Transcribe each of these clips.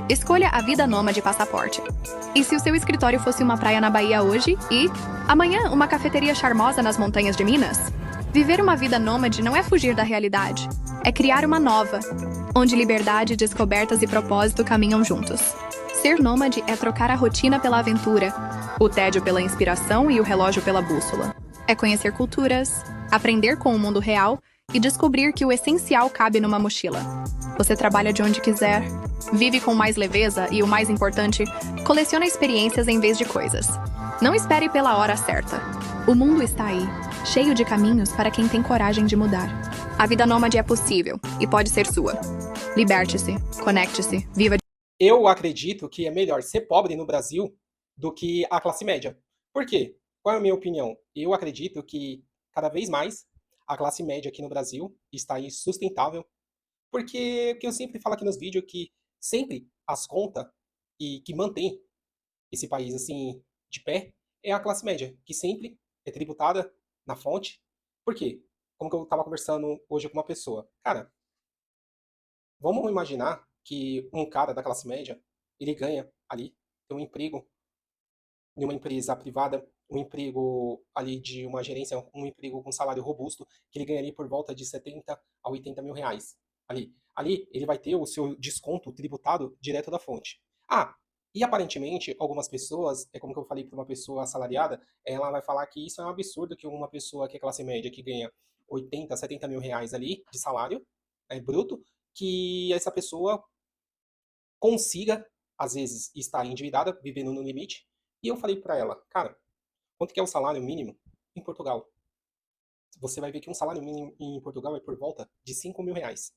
Escolha a vida nômade passaporte. E se o seu escritório fosse uma praia na Bahia hoje e amanhã uma cafeteria charmosa nas montanhas de Minas? Viver uma vida nômade não é fugir da realidade, é criar uma nova, onde liberdade, descobertas e propósito caminham juntos. Ser nômade é trocar a rotina pela aventura, o tédio pela inspiração e o relógio pela bússola. É conhecer culturas, aprender com o mundo real e descobrir que o essencial cabe numa mochila. Você trabalha de onde quiser, vive com mais leveza e, o mais importante, coleciona experiências em vez de coisas. Não espere pela hora certa. O mundo está aí, cheio de caminhos para quem tem coragem de mudar. A vida nômade é possível e pode ser sua. Liberte-se, conecte-se, viva. Eu acredito que é melhor ser pobre no Brasil do que a classe média. Por quê? Qual é a minha opinião? Eu acredito que cada vez mais a classe média aqui no Brasil está insustentável, porque que eu sempre falo aqui nos vídeos que sempre as contas e que mantém esse país assim de pé é a classe média, que sempre é tributada na fonte. Por quê? Como que eu estava conversando hoje com uma pessoa. Cara, vamos imaginar que um cara da classe média, ele ganha ali, tem um emprego em uma empresa privada, um emprego ali de uma gerência, um emprego com salário robusto, que ele ganha ali por volta de 70 a 80 mil reais. Ali ele vai ter o seu desconto tributado direto da fonte. Ah, e aparentemente algumas pessoas, é como que eu falei para uma pessoa assalariada, ela vai falar que isso é um absurdo que uma pessoa que é classe média, que ganha 80, 70 mil reais ali de salário bruto, que essa pessoa consiga, às vezes, estar endividada, vivendo no limite. E eu falei para ela, cara, quanto que é o salário mínimo em Portugal? Você vai ver que um salário mínimo em Portugal é por volta de 5 mil reais.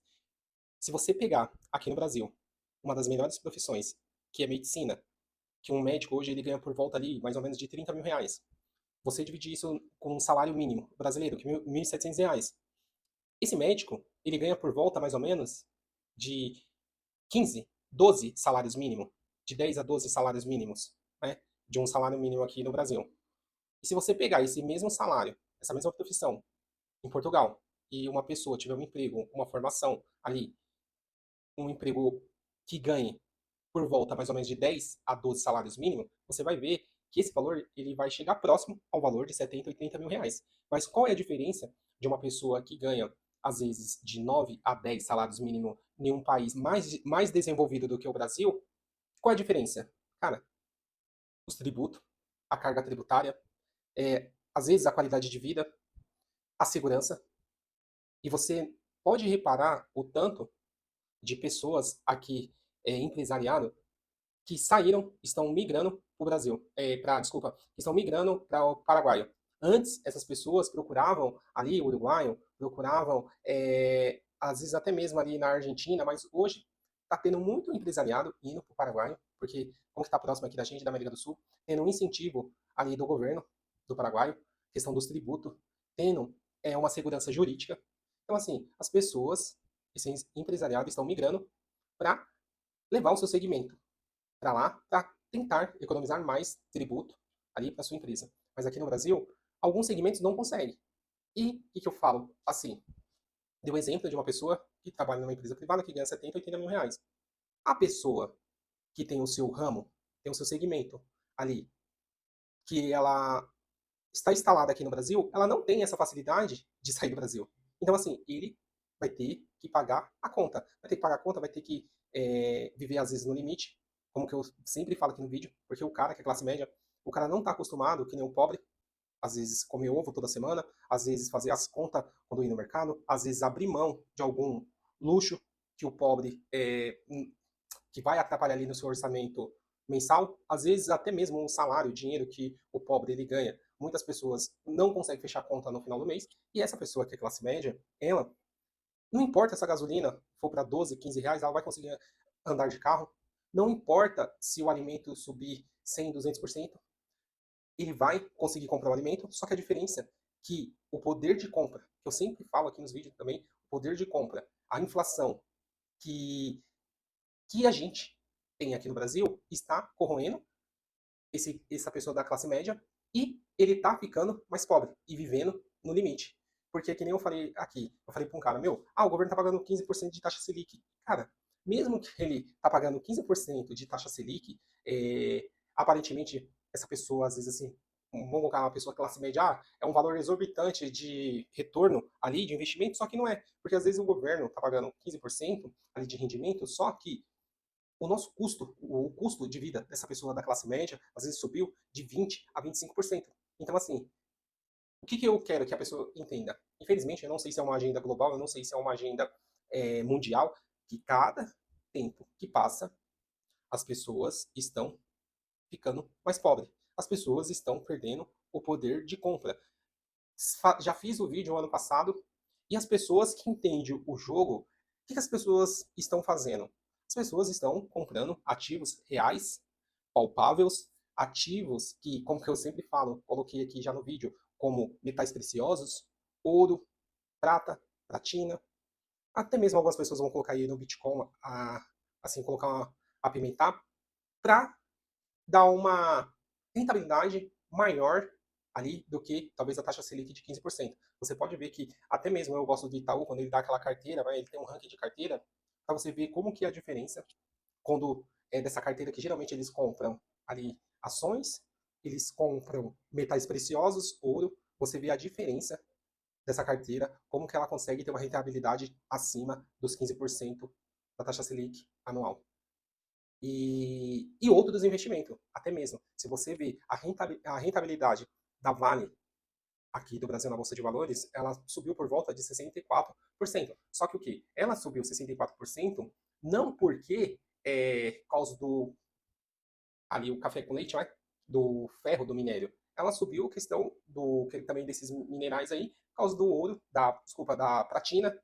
Se você pegar aqui no Brasil uma das melhores profissões, que é medicina, que um médico hoje ele ganha por volta ali mais ou menos de 30 mil reais. Você dividir isso com um salário mínimo brasileiro, que é 1.700 reais. Esse médico, ele ganha por volta mais ou menos de 15, 12 salários mínimos, de 10 a 12 salários mínimos, né, de um salário mínimo aqui no Brasil. E se você pegar esse mesmo salário, essa mesma profissão, em Portugal, e uma pessoa tiver um emprego, uma formação ali, um emprego que ganhe por volta mais ou menos de 10 a 12 salários mínimos, você vai ver que esse valor ele vai chegar próximo ao valor de 70, 80 mil reais. Mas qual é a diferença de uma pessoa que ganha, às vezes, de 9 a 10 salários mínimos em um país mais desenvolvido do que o Brasil? Qual é a diferença? Cara, os tributos, a carga tributária, às vezes a qualidade de vida, a segurança. E você pode reparar o tanto de pessoas aqui, empresariado, que saíram, estão migrando para o Brasil, desculpa, estão migrando para o Paraguai. Antes, essas pessoas procuravam ali o uruguaio, procuravam, às vezes até mesmo ali na Argentina, mas hoje está tendo muito empresariado indo para o Paraguai, porque como está próximo aqui da gente, da América do Sul, tendo um incentivo ali do governo do Paraguai, questão dos tributos, tendo uma segurança jurídica. Então, assim, as pessoas, esse empresariado, estão migrando para levar o seu segmento para lá para tentar economizar mais tributo ali para sua empresa. Mas aqui no Brasil, alguns segmentos não conseguem. E o que eu falo? Assim, deu um exemplo de uma pessoa que trabalha numa empresa privada que ganha 70, 80 mil reais. A pessoa que tem o seu ramo, tem o seu segmento ali, que ela está instalada aqui no Brasil, ela não tem essa facilidade de sair do Brasil. Então, assim, ele vai ter que pagar a conta. Vai ter que pagar a conta, vai ter que viver, às vezes, no limite, como que eu sempre falo aqui no vídeo, porque o cara que é classe média, o cara não está acostumado, que nem o pobre, às vezes comer ovo toda semana, às vezes fazer as contas quando ir no mercado, às vezes abrir mão de algum luxo que o pobre que vai atrapalhar ali no seu orçamento mensal, às vezes até mesmo um salário, o dinheiro que o pobre ele ganha. Muitas pessoas não conseguem fechar a conta no final do mês, e essa pessoa que é classe média, ela, não importa se a gasolina for para 12, 15 reais, ela vai conseguir andar de carro. Não importa se o alimento subir 100, 200%, ele vai conseguir comprar o alimento, só que a diferença é que o poder de compra, que eu sempre falo aqui nos vídeos também, o poder de compra, a inflação que, que a gente tem aqui no Brasil está corroendo essa pessoa da classe média e ele está ficando mais pobre e vivendo no limite. Porque, que nem eu falei aqui, eu falei para um cara, meu, o governo está pagando 15% de taxa Selic. Cara, mesmo que ele está pagando 15% de taxa Selic, aparentemente essa pessoa, às vezes assim, vamos colocar uma pessoa classe média, é um valor exorbitante de retorno ali, de investimento, só que não é, porque às vezes o governo está pagando 15% ali de rendimento, só que o nosso custo, o custo de vida dessa pessoa da classe média, às vezes subiu de 20 a 25%. Então, assim, o que eu quero que a pessoa entenda? Infelizmente, eu não sei se é uma agenda global, eu não sei se é uma agenda mundial, que cada tempo que passa, as pessoas estão ficando mais pobres. As pessoas estão perdendo o poder de compra. Já fiz o vídeo ano passado, e as pessoas que entendem o jogo, o que as pessoas estão fazendo? As pessoas estão comprando ativos reais, palpáveis, ativos que, como que eu sempre falo, coloquei aqui já no vídeo, como metais preciosos, ouro, prata, platina, até mesmo algumas pessoas vão colocar aí no Bitcoin, assim, colocar apimentar, para dar uma rentabilidade maior ali do que talvez a taxa Selic de 15%. Você pode ver que até mesmo eu gosto do Itaú, quando ele dá aquela carteira, ele tem um ranking de carteira, para você ver como que é a diferença quando é dessa carteira que geralmente eles compram ali ações, eles compram metais preciosos, ouro, você vê a diferença dessa carteira, como que ela consegue ter uma rentabilidade acima dos 15% da taxa Selic anual. E outros investimentos, até mesmo. Se você vê a rentabilidade da Vale aqui do Brasil na Bolsa de Valores, ela subiu por volta de 64%. Só que o quê? Ela subiu 64% não porque por causa do ali o café com leite, né? Do ferro do minério. Ela subiu a questão do também desses minerais aí, por causa do ouro, da platina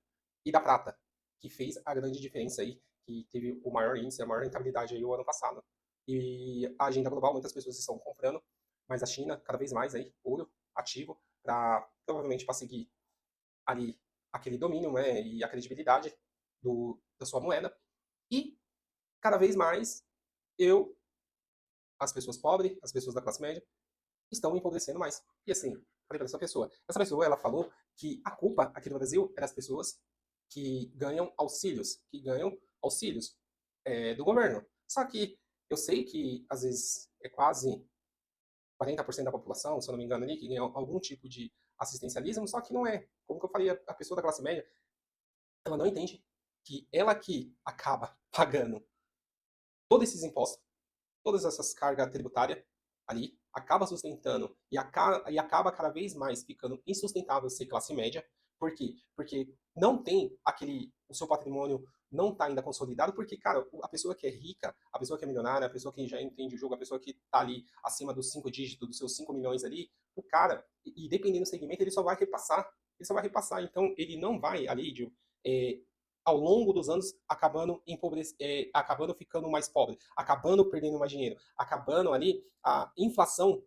e da prata, que fez a grande diferença aí, que teve o maior índice, a maior rentabilidade aí o ano passado. E a agenda global, muitas pessoas estão comprando, mas a China, cada vez mais aí, ouro ativo, provavelmente para seguir ali aquele domínio, né, e a credibilidade da sua moeda. E cada vez mais as pessoas pobres, as pessoas da classe média, estão empobrecendo mais. E assim, falei para essa pessoa ela falou que a culpa aqui no Brasil é das pessoas que ganham auxílios do governo. Só que eu sei que às vezes é quase 40% da população, se eu não me engano ali, que ganha algum tipo de assistencialismo, só que não é. Como que eu falei, a pessoa da classe média, ela não entende que ela que acaba pagando todos esses impostos, todas essas cargas tributárias ali, acaba sustentando e acaba cada vez mais ficando insustentável ser classe média. Por quê? Porque não tem o seu patrimônio não está ainda consolidado, porque, cara, a pessoa que é rica, a pessoa que é milionária, a pessoa que já entende o jogo, a pessoa que está ali acima dos 5 dígitos, dos seus 5 milhões ali, o cara, e dependendo do segmento, ele só vai repassar. Ele só vai repassar. Então, ele não vai ali, é, ao longo dos anos, acabando ficando mais pobre, acabando perdendo mais dinheiro, acabando ali a inflação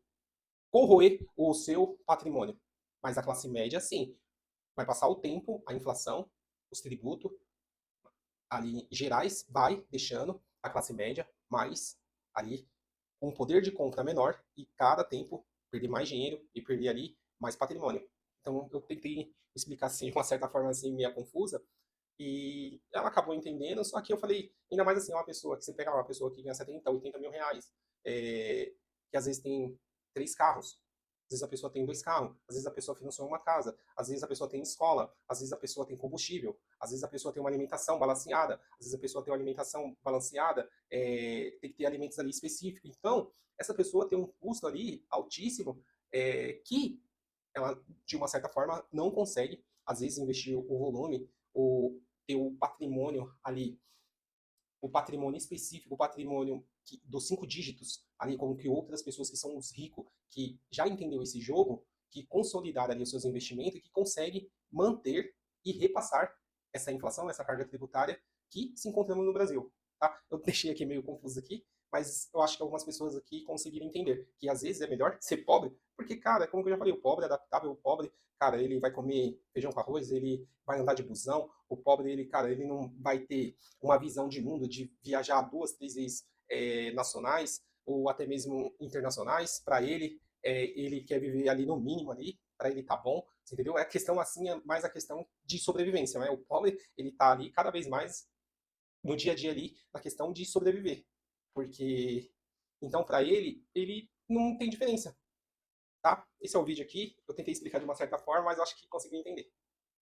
corroer o seu patrimônio. Mas a classe média, sim, vai passar o tempo, a inflação, os tributos ali gerais, vai deixando a classe média mais ali com um poder de compra menor e cada tempo perder mais dinheiro e perder ali mais patrimônio. Então eu tentei explicar assim, de uma certa forma assim, meio confusa, e ela acabou entendendo, só que eu falei, ainda mais assim, uma pessoa que você pega uma pessoa que ganha 70, 80 mil reais, que às vezes tem 3 carros, às vezes a pessoa tem 2 carros, às vezes a pessoa financiou uma casa, às vezes a pessoa tem escola, às vezes a pessoa tem combustível, às vezes a pessoa tem uma alimentação balanceada, às vezes a pessoa tem uma alimentação balanceada, tem que ter alimentos ali específicos. Então, essa pessoa tem um custo ali altíssimo, que ela, de uma certa forma, não consegue, às vezes, investir o volume, ter o patrimônio ali, o patrimônio específico, o patrimônio dos 5 dígitos, ali como que outras pessoas que são os ricos, que já entendeu esse jogo, que consolidaram ali os seus investimentos e que conseguem manter e repassar essa inflação, essa carga tributária que se encontramos no Brasil. Tá? Eu deixei aqui meio confuso aqui, mas eu acho que algumas pessoas aqui conseguiram entender que às vezes é melhor ser pobre, porque, cara, como eu já falei, o pobre é adaptável, o pobre, cara, ele vai comer feijão com arroz, ele vai andar de busão, o pobre, ele, cara, ele não vai ter uma visão de mundo de viajar 2, 3 vezes nacionais ou até mesmo internacionais. Para ele, ele quer viver ali no mínimo ali, para ele tá bom, entendeu? É a questão assim, é mais a questão de sobrevivência, né? O pobre, ele tá ali cada vez mais no dia a dia ali, na questão de sobreviver. Porque, então, para ele não tem diferença, tá? Esse é o vídeo aqui. Eu tentei explicar de uma certa forma, mas acho que conseguiu entender.